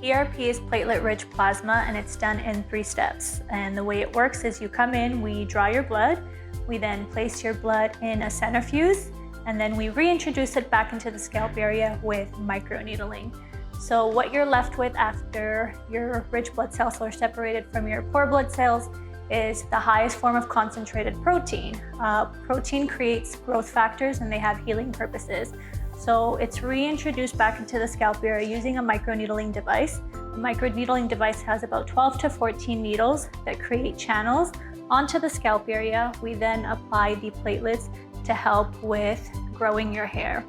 PRP is platelet-rich plasma, and it's done in 3 steps. And the way it works is you come in, we draw your blood, we then place your blood in a centrifuge, and then we reintroduce it back into the scalp area with microneedling. So what you're left with after your rich blood cells are separated from your poor blood cells is the highest form of concentrated protein. Protein creates growth factors and they have healing purposes. So it's reintroduced back into the scalp area using a microneedling device. The microneedling device has about 12 to 14 needles that create channels onto the scalp area. We then apply the platelets to help with growing your hair.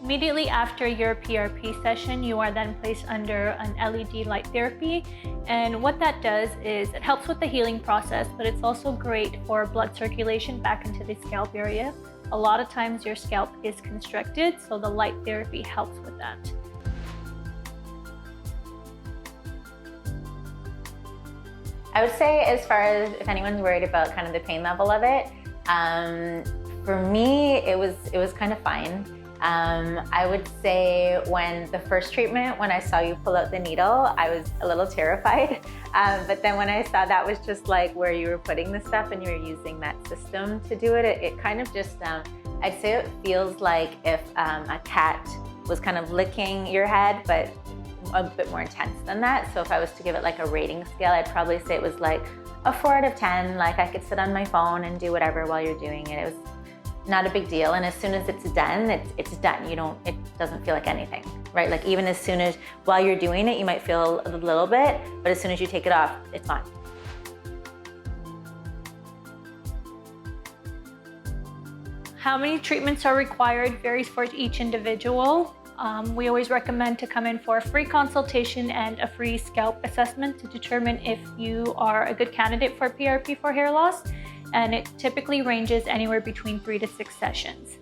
Immediately after your PRP session, you are then placed under an LED light therapy. And what that does is it helps with the healing process, but it's also great for blood circulation back into the scalp area. A lot of times your scalp is constricted, so the light therapy helps with that. I would say, as far as if anyone's worried about kind of the pain level of it, for me, it was kind of fine. I would say when the first treatment, when I saw you pull out the needle, I was a little terrified. But then when I saw that was just like where you were putting the stuff and you were using that system to do it, it kind of just, I'd say it feels like if a cat was kind of licking your head, but a bit more intense than that. So if I was to give it like a rating scale, I'd probably say it was like a 4 out of 10. Like I could sit on my phone and do whatever while you're doing it. It was not a big deal. And as soon as it's done, it's done. It doesn't feel like anything, right? Like even as soon as, while you're doing it, you might feel a little bit, but as soon as you take it off, it's gone. How many treatments are required varies for each individual. We always recommend to come in for a free consultation and a free scalp assessment to determine if you are a good candidate for PRP for hair loss. And it typically ranges anywhere between 3 to 6 sessions.